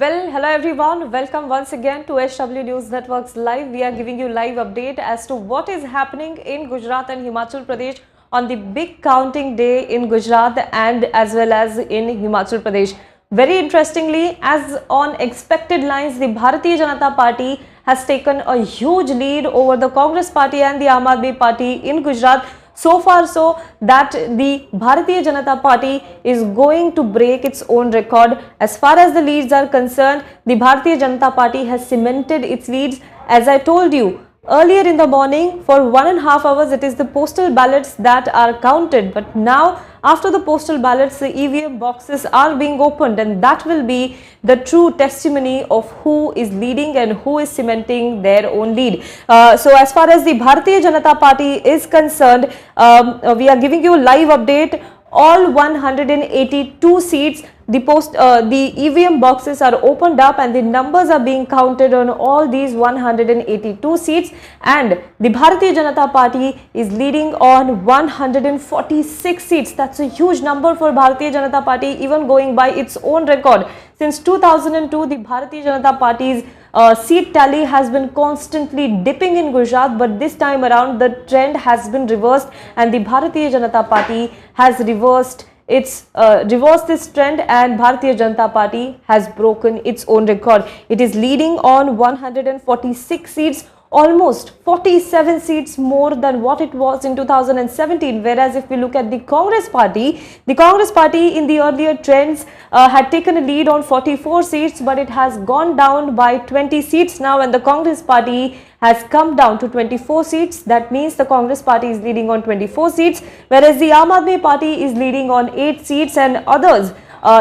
Well, hello everyone. Welcome once again to HW News Network's Live. We are giving you live update as to what is happening in Gujarat and Himachal Pradesh on the big counting day in Gujarat and as well as in Himachal Pradesh. Very interestingly, as on expected lines, the Bharatiya Janata Party has taken a huge lead over the Congress Party and the Aam Aadmi Party in Gujarat. So far so that the Bharatiya Janata Party is going to break its own record. As far as the leads are concerned, the Bharatiya Janata Party has cemented its leads. As I told you earlier in the morning, for 1.5 hours it is the postal ballots that are counted, but now after the postal ballots the EVM boxes are being opened, and that will be the true testimony of who is leading and who is cementing their own lead. So as far as the Bharatiya Janata Party is concerned, we are giving you a live update. All 182 seats, the EVM boxes are opened up and the numbers are being counted on all these 182 seats, and the Bharatiya Janata Party is leading on 146 seats. That's a huge number for Bharatiya Janata Party, even going by its own record. Since 2002, the Bharatiya Janata Party's seat tally has been constantly dipping in Gujarat, but this time around the trend has been reversed and the Bharatiya Janata Party has reversed this trend, and Bharatiya Janata Party has broken its own record. It is leading on 146 seats, almost 47 seats more than what it was in 2017. Whereas if we look at the Congress Party in the earlier trends had taken a lead on 44 seats, but it has gone down by 20 seats now, and the Congress Party has come down to 24 seats. That means the Congress Party is leading on 24 seats, whereas the Aam Aadmi Party is leading on 8 seats, and others,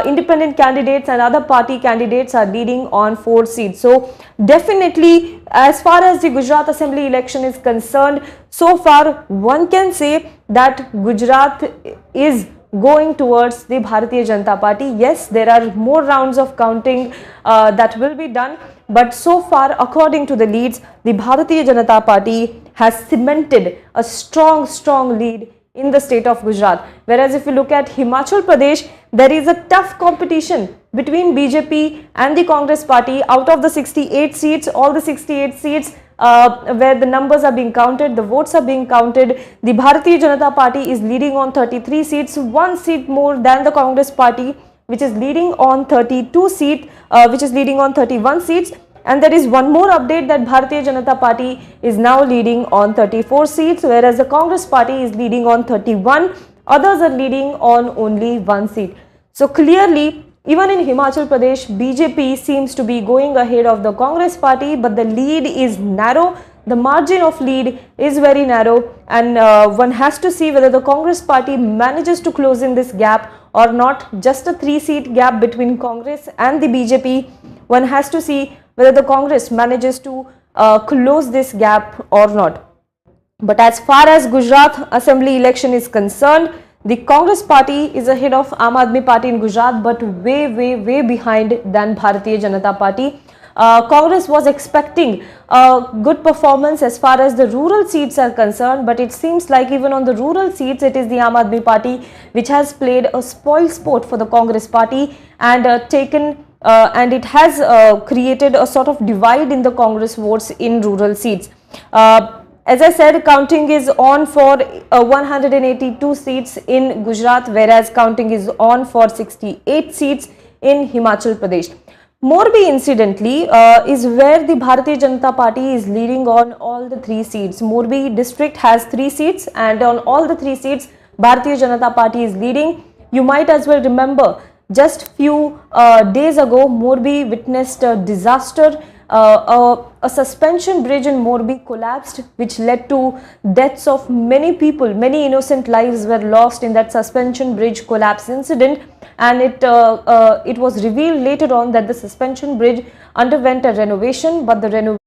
independent candidates and other party candidates, are leading on 4 seats. So definitely, as far as the Gujarat Assembly election is concerned, so far one can say that Gujarat is going towards the Bharatiya Janata Party. Yes, there are more rounds of counting that will be done, but so far, according to the leads, the Bharatiya Janata Party has cemented a strong lead in the state of Gujarat. Whereas if you look at Himachal Pradesh, there is a tough competition between BJP and the Congress Party. Out of the 68 seats, all the 68 seats where the numbers are being counted, the votes are being counted, the Bharatiya Janata Party is leading on 33 seats, 1 seat more than the Congress Party, which is leading on 32 seats, which is leading on 31 seats. And there is one more update that Bharatiya Janata Party is now leading on 34 seats, whereas the Congress Party is leading on 31. Others are leading on only 1 seat. So clearly, even in Himachal Pradesh, BJP seems to be going ahead of the Congress Party, but the lead is narrow. The margin of lead is very narrow, and one has to see whether the Congress Party manages to close in this gap or not. Just a 3-seat gap between Congress and the BJP. One has to see whether the Congress manages to close this gap or not. But as far as Gujarat Assembly election is concerned, the Congress Party is ahead of Aam Aadmi Party in Gujarat, but way behind than Bharatiya Janata Party. Congress was expecting a good performance as far as the rural seats are concerned, but it seems like even on the rural seats, it is the Aam Aadmi Party which has played a spoil sport for the Congress Party and and it has created a sort of divide in the Congress votes in rural seats. As I said, counting is on for 182 seats in Gujarat, whereas counting is on for 68 seats in Himachal Pradesh. Morbi, incidentally, is where the Bharatiya Janata Party is leading on all the 3 seats. Morbi district has 3 seats, and on all the 3 seats, Bharatiya Janata Party is leading. You might as well remember, just few days ago, Morbi witnessed a disaster. A suspension bridge in Morbi collapsed, which led to deaths of many people. Many innocent lives were lost in that suspension bridge collapse incident, and it was revealed later on that the suspension bridge underwent a renovation, but the renovation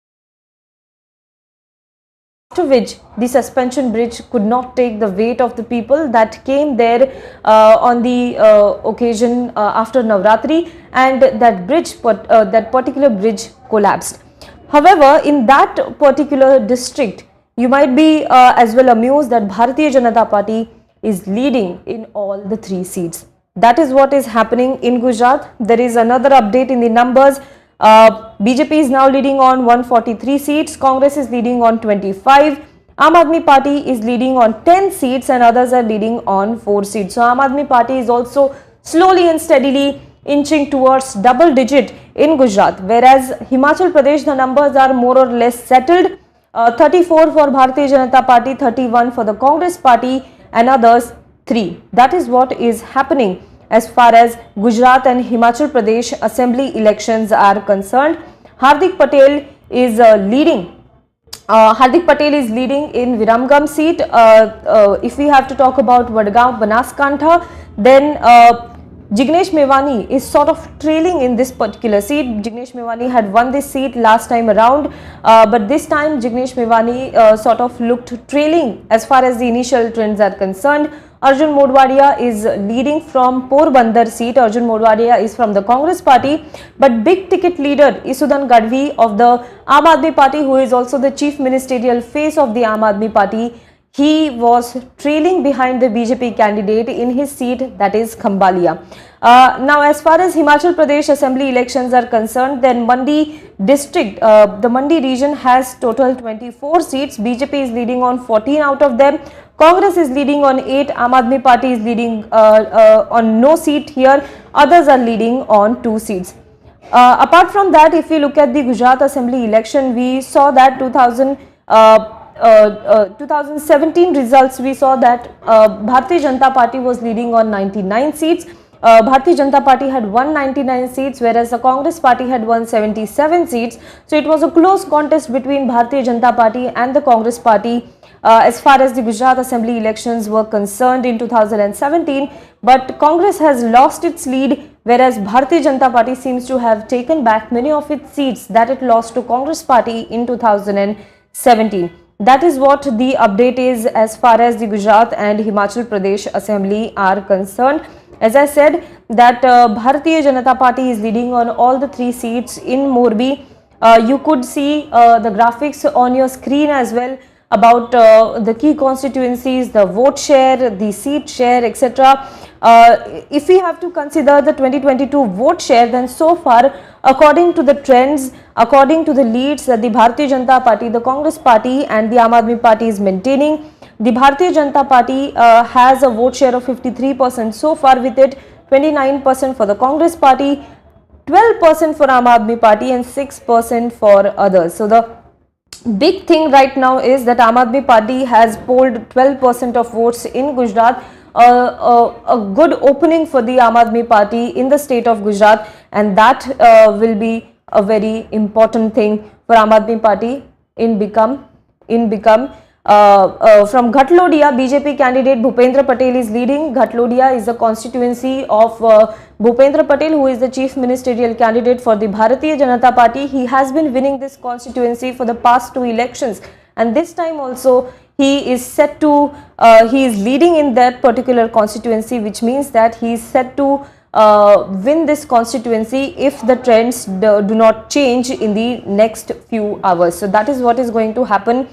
after which the suspension bridge could not take the weight of the people that came there on the occasion after Navratri, and that particular bridge collapsed. However, in that particular district, you might be as well amused that Bharatiya Janata Party is leading in all the 3 seats. That is what is happening in Gujarat. There is another update in the numbers. BJP is now leading on 143 seats. Congress is leading on 25. Aam Aadmi Party is leading on 10 seats and others are leading on 4 seats. So Aam Aadmi Party is also slowly and steadily inching towards double digit in Gujarat, whereas Himachal Pradesh, the numbers are more or less settled. 34 for Bharatiya Janata Party, 31 for the Congress Party and others 3. That is what is happening as far as Gujarat and Himachal Pradesh assembly elections are concerned. Hardik Patel is leading. Hardik Patel is leading in Viramgam seat. If we have to talk about Vadgaon, Banaskantha, then Jignesh Mevani is sort of trailing in this particular seat. Jignesh Mevani had won this seat last time around, but this time Jignesh Mevani sort of looked trailing as far as the initial trends are concerned. Arjun Modwadia is leading from Porbandar seat. Arjun Modwadia is from the Congress Party, but big ticket leader Isudan Gadvi of the Aam Aadmi Party, who is also the chief ministerial face of the Aam Aadmi Party, he was trailing behind the BJP candidate in his seat, that is Khambalia. Now, as far as Himachal Pradesh assembly elections are concerned, then Mandi district, the Mandi region has total 24 seats. BJP is leading on 14 out of them. Congress is leading on 8. Aam Aadmi Party is leading on no seat here. Others are leading on 2 seats. Apart from that, if we look at the Gujarat assembly election, we saw that 2017 results, we saw that Bharatiya Janata Party was leading on 99 seats. Bharatiya Janata Party had 199 seats, whereas the Congress Party had 177 seats. So it was a close contest between Bharatiya Janata Party and the Congress Party as far as the Gujarat assembly elections were concerned in 2017. But Congress has lost its lead, whereas Bharatiya Janata Party seems to have taken back many of its seats that it lost to Congress Party in 2017. That is what the update is as far as the Gujarat and Himachal Pradesh assembly are concerned. As I said that Bharatiya Janata Party is leading on all the 3 seats in Morbi. You could see the graphics on your screen as well about the key constituencies, the vote share, the seat share, etc. If we have to consider the 2022 vote share, then so far, according to the trends, according to the leads that the Bharatiya Janata Party, the Congress Party and the Aam Aadmi Party is maintaining, the Bharatiya Janata Party has a vote share of 53% so far, with it 29% for the Congress Party, 12% for Aam Aadmi Party and 6% for others. So the big thing right now is that Aam Aadmi Party has polled 12% of votes in Gujarat. A good opening for the Aam Aadmi Party in the state of Gujarat, and that will be a very important thing for Aam Aadmi Party in become from Ghatlodia. BJP candidate Bhupendra Patel is leading. Ghatlodia is the constituency of Bhupendra Patel, who is the chief ministerial candidate for the Bharatiya Janata Party. He has been winning this constituency for the past 2 elections, and this time also he is set to he is leading in that particular constituency, which means that he is set to win this constituency if the trends do not change in the next few hours. So that is what is going to happen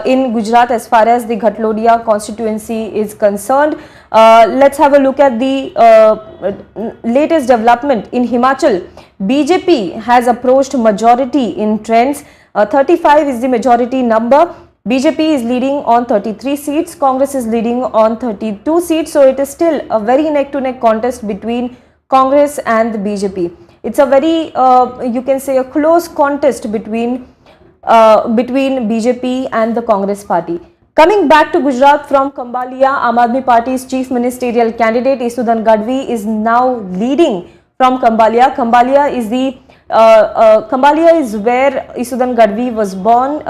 in Gujarat as far as the Ghatlodia constituency is concerned. Let's have a look at the latest development in Himachal. BJP has approached majority in trends. 35 is the majority number. BJP is leading on 33 seats. Congress is leading on 32 seats. So it is still a very neck-to-neck contest between Congress and the BJP. It's a very, you can say, a close contest between BJP and the Congress Party. Coming back to Gujarat from Khambalia, Aam Aadmi Party's chief ministerial candidate Isudan Gadvi is now leading from Khambalia. Khambalia is where Isudan Gadvi was born,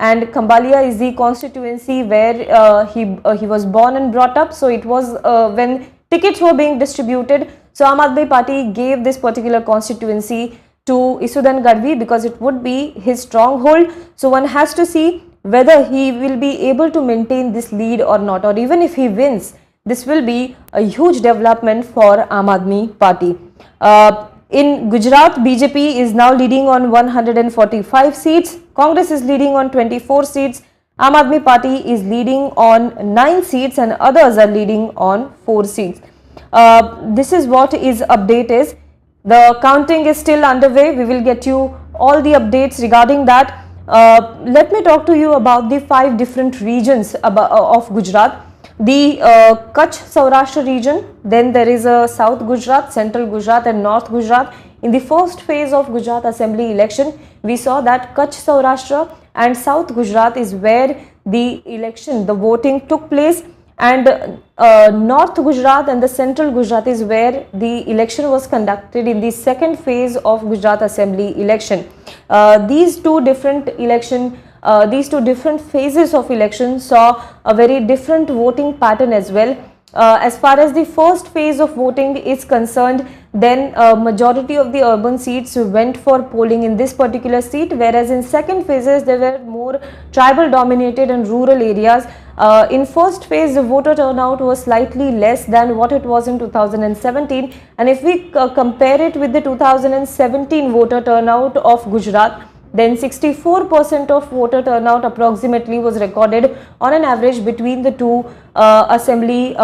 and Khambalia is the constituency where he was born and brought up. So it was when tickets were being distributed, so Aam Aadmi Party gave this particular constituency to Isudan Gadvi because it would be his stronghold. So one has to see whether he will be able to maintain this lead or not, or even if he wins, this will be a huge development for Aam Aadmi Party. In Gujarat, BJP is now leading on 145 seats. Congress is leading on 24 seats. Aam Aadmi Party is leading on 9 seats and others are leading on 4 seats. This is what is update is. The counting is still underway. We will get you all the updates regarding that. Let me talk to you about the 5 different regions of Gujarat. The Kutch Saurashtra region, then there is a South Gujarat, Central Gujarat and North Gujarat. In the first phase of Gujarat Assembly election, we saw that Kutch Saurashtra and South Gujarat is where the election, the voting took place, and North Gujarat and the Central Gujarat is where the election was conducted in the second phase of Gujarat Assembly election. These two different phases of election saw a very different voting pattern as well. As far as the first phase of voting is concerned, then majority of the urban seats went for polling in this particular seat, whereas in second phases there were more tribal dominated and rural areas. In first phase, the voter turnout was slightly less than what it was in 2017, and if we compare it with the 2017 voter turnout of Gujarat, then 64% of voter turnout approximately was recorded on an average between the two assembly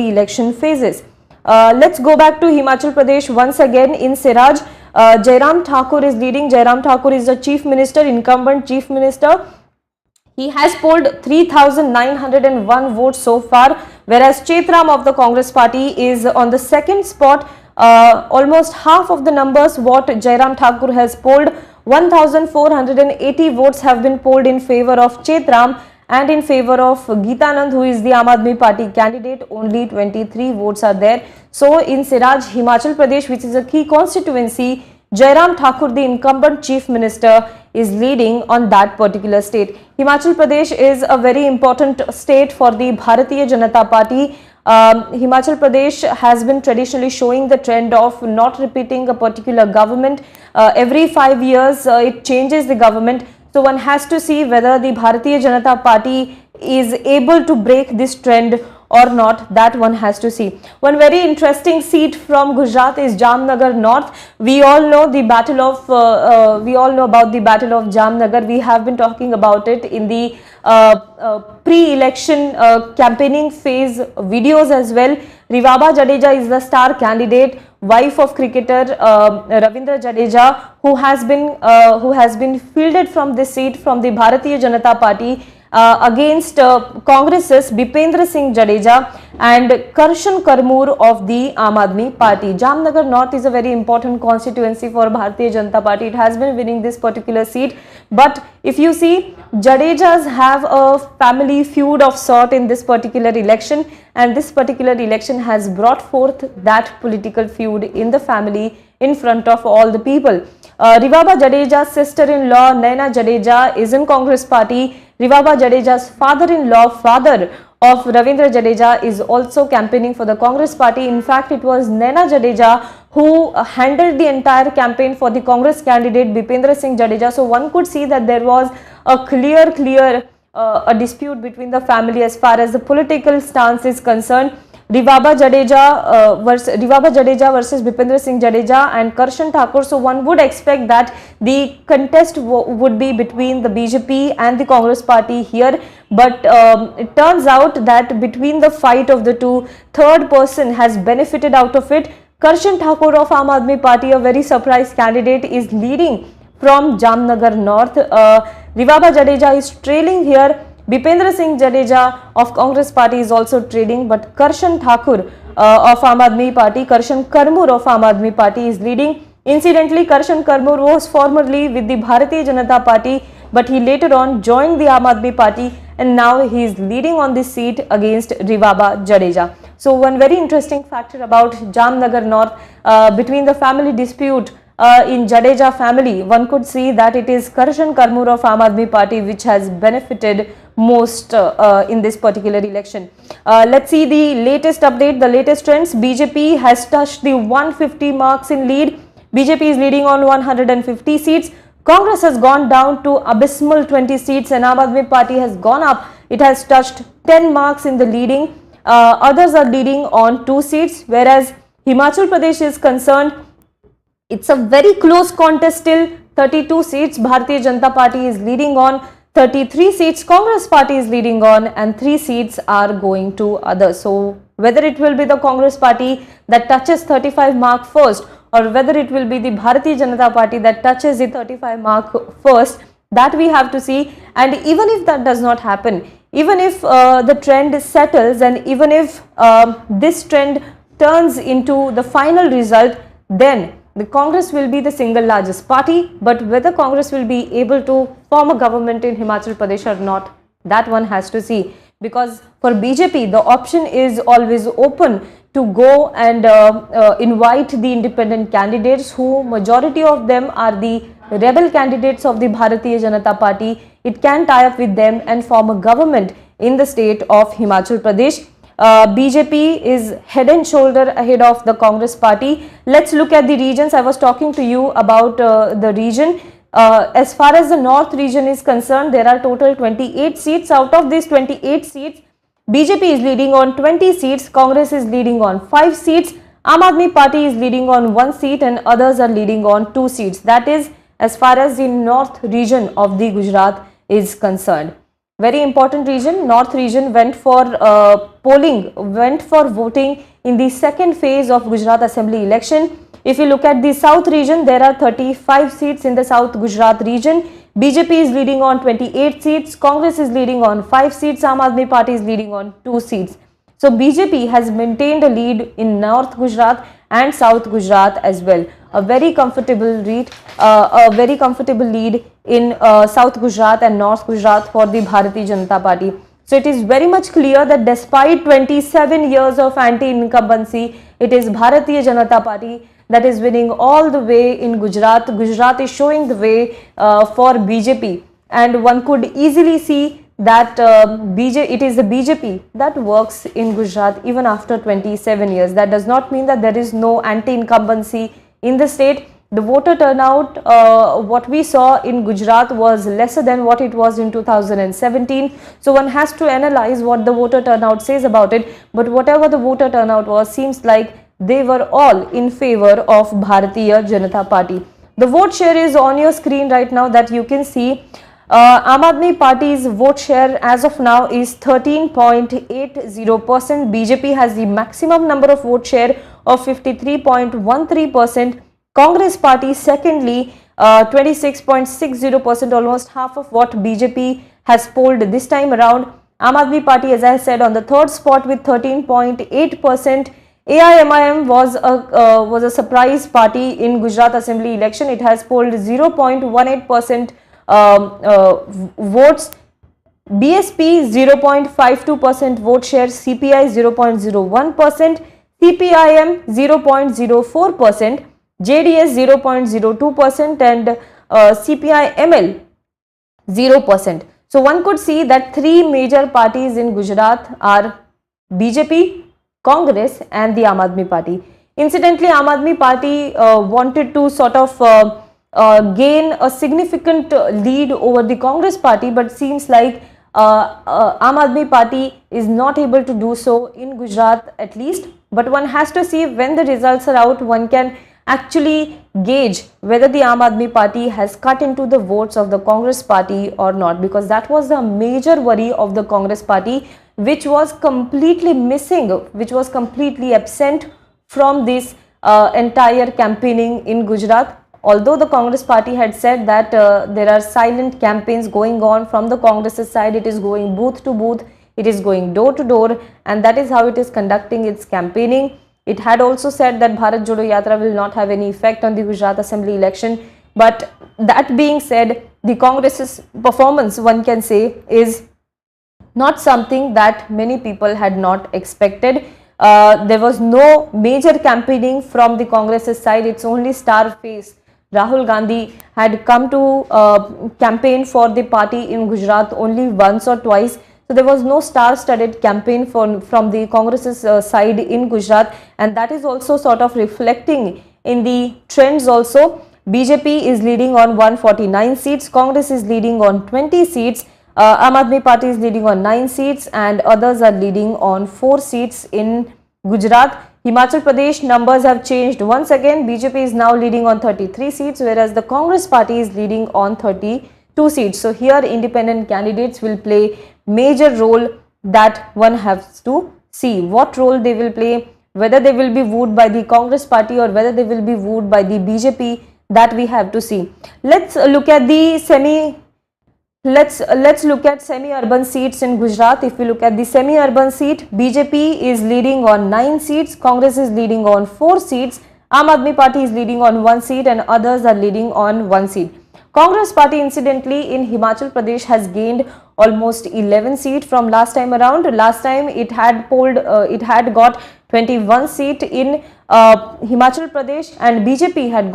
election phases. Let's go back to Himachal Pradesh once again. In Siraj, Jairam Thakur is leading. Jairam Thakur is the chief minister, incumbent chief minister. He has polled 3,901 votes so far, whereas Chetram of the Congress party is on the second spot. Almost half of the numbers what Jairam Thakur has polled. 1,480 votes have been polled in favor of Chetram, and in favor of Geetanand, who is the Aam Aadmi Party candidate, only 23 votes are there. So in Siraj, Himachal Pradesh, which is a key constituency, Jairam Thakur, the incumbent chief minister, is leading on that particular state. Himachal Pradesh is a very important state for the Bharatiya Janata Party. Himachal Pradesh has been traditionally showing the trend of not repeating a particular government. Every 5 years it changes the government. So one has to see whether the Bharatiya Janata Party is able to break this trend or not. That one has to see. One very interesting seat from Gujarat is Jamnagar North. We all know the battle of about the battle of Jamnagar. We have been talking about it in the pre-election campaigning phase videos as well. Rivaba Jadeja is the star candidate, wife of cricketer Ravindra Jadeja, who has been fielded from this seat from the Bharatiya Janata Party against Congress's Bipendra Singh Jadeja and Karshan Karmoor of the Aam Aadmi Party. Jamnagar North is a very important constituency for Bharatiya Janata Party. It has been winning this particular seat, but if you see, Jadejas have a family feud of sort in this particular election, and this particular election has brought forth that political feud in the family in front of all the people. Rivaba Jadeja's sister-in-law Naina Jadeja is in Congress party. Rivaba Jadeja's father-in-law, father of Ravindra Jadeja, is also campaigning for the Congress party. In fact, it was Naina Jadeja who handled the entire campaign for the Congress candidate Bipendra Singh Jadeja. So one could see that there was a clear a dispute between the family as far as the political stance is concerned. Rivaba Jadeja versus Bipendra Singh Jadeja and Karshan Thakur. So one would expect that the contest would be between the BJP and the Congress party here, but it turns out that between the fight of the two, third person has benefited out of it. Karshan Thakur of Aam Aadmi Party, a very surprise candidate, is leading from Jamnagar North. Rivaba Jadeja is trailing here. Bipendra Singh Jadeja of Congress party is also trading, but Karshan Thakur of Aam Aadmi Party, Karshan Karmoor of Aam Aadmi Party is leading. Incidentally, Karshan Karmoor was formerly with the Bharatiya Janata Party, but he later on joined the Aam Aadmi Party, and now he is leading on this seat against Rivaba Jadeja. So one very interesting factor about Jamnagar North, between the family dispute in Jadeja family, one could see that it is Karshan Karmoor of Aam Aadmi Party which has benefited most in this particular election. Let's see the latest update, the latest trends. BJP has touched the 150 marks in lead. BJP is leading on 150 seats. Congress has gone down to abysmal 20 seats and Aam Aadmi Party has gone up. It has touched 10 marks in the leading. Others are leading on 2 seats, whereas Himachal Pradesh is concerned, it's a very close contest still. 32 seats Bharatiya Janata Party is leading on, 33 seats Congress party is leading on, and 3 seats are going to others. So whether it will be the Congress party that touches 35 mark first, or whether it will be the Bharatiya Janata Party that touches the 35 mark first, that we have to see. And even if that does not happen, even if the trend settles, and even if this trend turns into the final result, then the Congress will be the single largest party. But whether Congress will be able to form a government in Himachal Pradesh or not, that one has to see. Because for BJP, the option is always open to go and invite the independent candidates, who majority of them are the rebel candidates of the Bharatiya Janata Party. It can tie up with them and form a government in the state of Himachal Pradesh. BJP is head and shoulder ahead of the Congress party. Let's look at the regions. I was talking to you about the region. As far as the north region is concerned, there are total 28 seats. Out of these 28 seats, BJP is leading on 20 seats, Congress is leading on 5 seats, Aam Aadmi Party is leading on 1 seat, and others are leading on 2 seats. That is as far as the north region of the Gujarat is concerned. Very important region. North region went for voting in the second phase of Gujarat Assembly election. If you look at the south region, there are 35 seats in the South Gujarat region. BJP is leading on 28 seats, Congress is leading on 5 seats, Aam Aadmi Party is leading on 2 seats. So BJP has maintained a lead in North Gujarat and South Gujarat as well. A very comfortable lead in South Gujarat and North Gujarat for the Bharatiya Janata Party. So it is very much clear that despite 27 years of anti-incumbency, it is Bharatiya Janata Party that is winning all the way in Gujarat. Gujarat is showing the way for BJP, and one could easily see that it is the BJP that works in Gujarat even after 27 years. That does not mean that there is no anti-incumbency in the state. The voter turnout, what we saw in Gujarat was lesser than what it was in 2017. So one has to analyze what the voter turnout says about it. But whatever the voter turnout was, seems like they were all in favor of Bharatiya Janata Party. The vote share is on your screen right now, that you can see. Aam Aadmi Party's vote share as of now is 13.80%. BJP has the maximum number of vote share of 53.13%. Congress Party secondly 26.60%, almost half of what BJP has polled this time around. Aam Aadmi Party, as I said, on the third spot with 13.8%. AIMIM was a surprise party in Gujarat Assembly election. It has polled 0.18% votes. BSP 0.52% vote share, CPI 0.01%, CPIM 0.04%, JDS 0.02%, and CPI-ML 0%. So one could see that 3 major parties in Gujarat are BJP, Congress and the Aam Aadmi Party. Incidentally, Aam Aadmi Party wanted to sort of gain a significant lead over the Congress Party, but seems like Aam Aadmi Party is not able to do so in Gujarat at least. But one has to see when the results are out, one can actually gauge whether the Aam Aadmi Party has cut into the votes of the Congress Party or not, because that was the major worry of the Congress Party, which was completely missing, which was completely absent from this entire campaigning in Gujarat. Although the Congress Party had said that there are silent campaigns going on from the Congress's side, it is going booth to booth, it is going door to door, and that is how it is conducting its campaigning. It had also said that Bharat Jodo Yatra will not have any effect on the Gujarat Assembly election. But that being said, the Congress's performance, one can say, is not something that many people had not expected. There was no major campaigning from the Congress's side. Its only star face, Rahul Gandhi, had come to campaign for the party in Gujarat only once or twice. So there was no star-studded campaign from the Congress's side in Gujarat, and that is also sort of reflecting in the trends also. BJP is leading on 149 seats, Congress is leading on 20 seats, Aam Aadmi Party is leading on 9 seats, and others are leading on 4 seats in Gujarat. Himachal Pradesh numbers have changed once again. BJP is now leading on 33 seats, whereas the Congress Party is leading on 32 seats. So here independent candidates will play major role, that one has to see what role they will play, whether they will be wooed by the Congress party or whether they will be wooed by the BJP. That we have to see. Let's look at the Let's look at semi-urban seats in Gujarat. If we look at the semi-urban seat, BJP is leading on 9 seats, Congress is leading on 4 seats, Aam Aadmi Party is leading on 1 seat, and others are leading on 1 seat. Congress party incidentally in Himachal Pradesh has gained almost 11 seats from last time around. Last time it had got 21 seat in Himachal Pradesh, and BJP had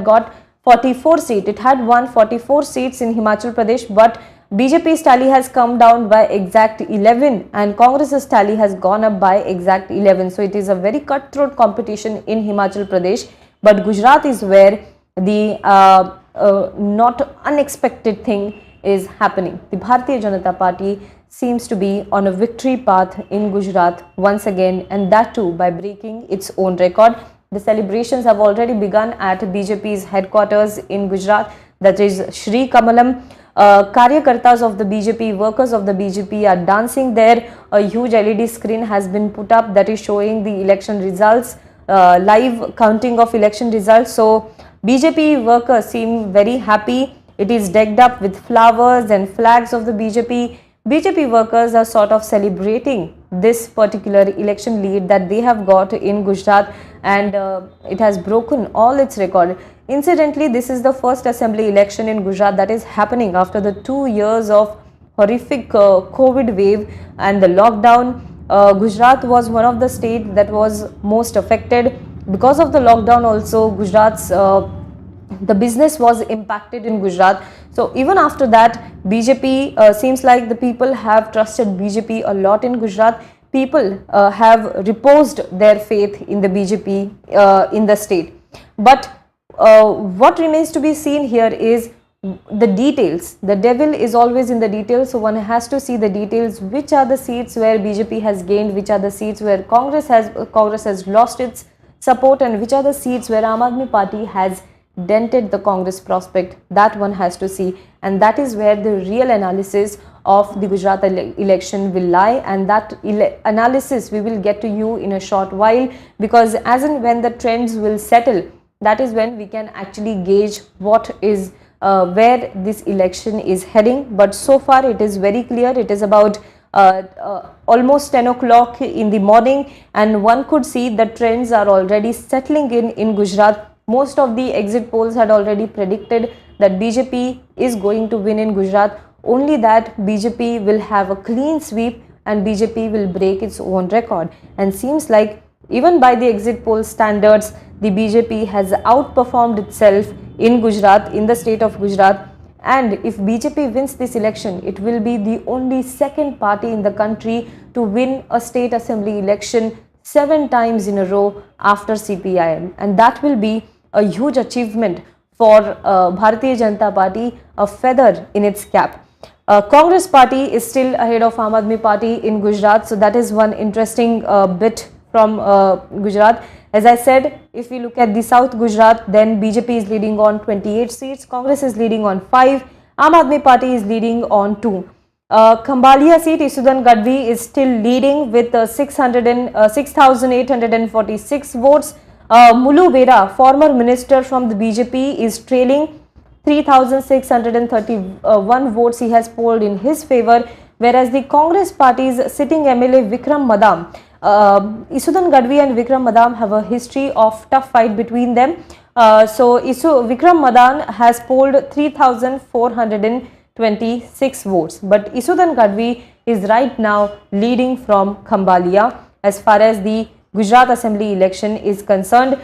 got 44 seats. It had won 44 seats in Himachal Pradesh, but BJP's tally has come down by exact 11 and Congress's tally has gone up by exact 11. So it is a very cutthroat competition in Himachal Pradesh, but Gujarat is where the not unexpected thing is happening. The Bharatiya Janata Party seems to be on a victory path in Gujarat once again, and that too by breaking its own record. The celebrations have already begun at BJP's headquarters in Gujarat, that is Shri Kamalam. Karyakartas of the BJP, workers of the BJP are dancing there. A huge LED screen has been put up that is showing the election results, live counting of election results. So BJP workers seem very happy. It is decked up with flowers and flags of the BJP. BJP workers are sort of celebrating this particular election lead that they have got in Gujarat, and it has broken all its record. Incidentally, this is the first assembly election in Gujarat that is happening after the 2 years of horrific COVID wave and the lockdown. Gujarat was one of the states that was most affected. Because of the lockdown also, Gujarat's the business was impacted in Gujarat. So even after that, BJP seems like the people have trusted BJP a lot in Gujarat. People have reposed their faith in the BJP in the state. But what remains to be seen here is the details. The devil is always in the details, so one has to see the details. Which are the seats where BJP has gained, which are the seats where Congress has lost its support, and which are the seats where Aam Aadmi Party has dented the Congress prospect. That one has to see, and that is where the real analysis of the Gujarat election will lie, and that analysis we will get to you in a short while, because as and when the trends will settle, that is when we can actually gauge what is where this election is heading. But so far it is very clear. It is about almost 10 o'clock in the morning, and one could see the trends are already settling in Gujarat. Most of the exit polls had already predicted that BJP is going to win in Gujarat, only that BJP will have a clean sweep and BJP will break its own record. And seems like even by the exit poll standards, the BJP has outperformed itself in Gujarat, in the state of Gujarat. And if BJP wins this election, it will be the only second party in the country to win a state assembly election 7 times in a row after CPIM, and that will be a huge achievement for Bharatiya Janata Party, a feather in its cap. Congress party is still ahead of Aam Aadmi Party in Gujarat, so that is one interesting bit from Gujarat. As I said, if we look at the South Gujarat, then BJP is leading on 28 seats, Congress is leading on 5, Aam Aadmi Party is leading on 2. Khambhalia seat, Isudan Gadvi is still leading with 6,846 votes. Mulu Bera, former minister from the BJP, is trailing 3,631 votes he has polled in his favor, whereas the Congress party's sitting MLA Vikram Madam, Isudan Gadvi and Vikram Madam have a history of tough fight between them. So Vikram Madan has polled 3,426 votes, but Isudan Gadvi is right now leading from Khambhalia as far as the Gujarat Assembly election is concerned.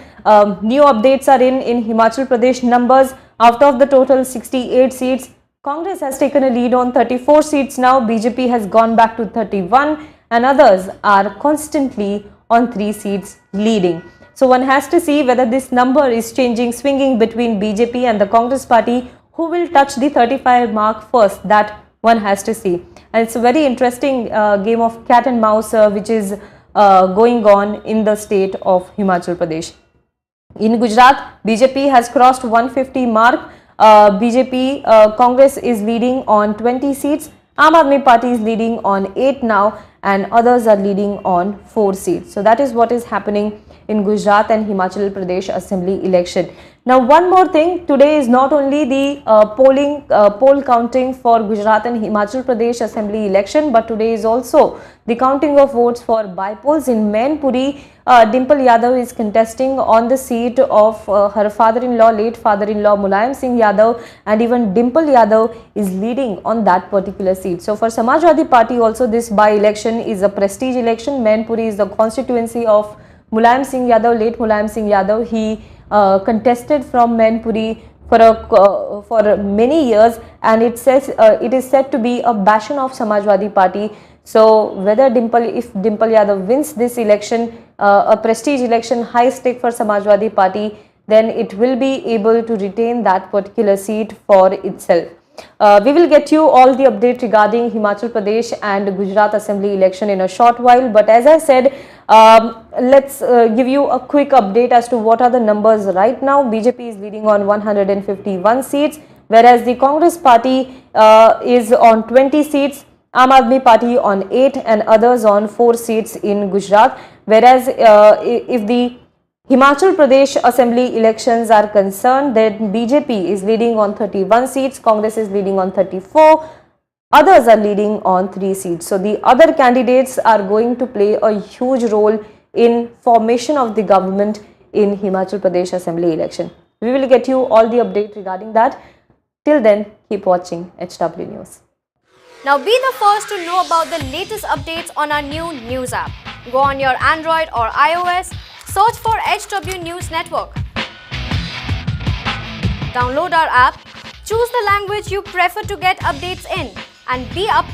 New updates are in Himachal Pradesh numbers. Out of the total 68 seats, Congress has taken a lead on 34 seats now. BJP has gone back to 31 and others are constantly on 3 seats leading. So one has to see whether this number is changing, swinging between BJP and the Congress party. Who will touch the 35 mark first? That one has to see. And it's a very interesting game of cat and mouse which is going on in the state of Himachal Pradesh. In Gujarat, BJP has crossed 150 mark. Congress is leading on 20 seats. Aam Aadmi Party is leading on 8 now, and others are leading on 4 seats. So that is what is happening in Gujarat and Himachal Pradesh Assembly election. Now, one more thing, today is not only the poll counting for Gujarat and Himachal Pradesh Assembly election, but today is also the counting of votes for bypolls in Mainpuri. Dimple Yadav is contesting on the seat of her father-in-law, late father-in-law Mulayam Singh Yadav, and even Dimple Yadav is leading on that particular seat. So for Samajwadi Party also, this by-election is a prestige election. Mainpuri is the constituency of Mulayam Singh Yadav, late Mulayam Singh Yadav. He contested from Mainpuri for many years, and it is said to be a bastion of Samajwadi Party. So whether if Dimple Yadav wins this election, a prestige election, high stake for Samajwadi Party, then it will be able to retain that particular seat for itself. We will get you all the update regarding Himachal Pradesh and Gujarat Assembly election in a short while. But as I said, let's give you a quick update as to what are the numbers right now. BJP is leading on 151 seats, whereas the Congress party is on 20 seats, Aam Aadmi Party on 8 and others on 4 seats in Gujarat. Whereas if the Himachal Pradesh Assembly elections are concerned, then BJP is leading on 31 seats, Congress is leading on 34, others are leading on 3 seats. So the other candidates are going to play a huge role in formation of the government in Himachal Pradesh Assembly election. We will get you all the update regarding that. Till then, keep watching HW News. Now be the first to know about the latest updates on our new news app. Go on your Android or iOS, search for HW News Network. Download our app, choose the language you prefer to get updates in, and be up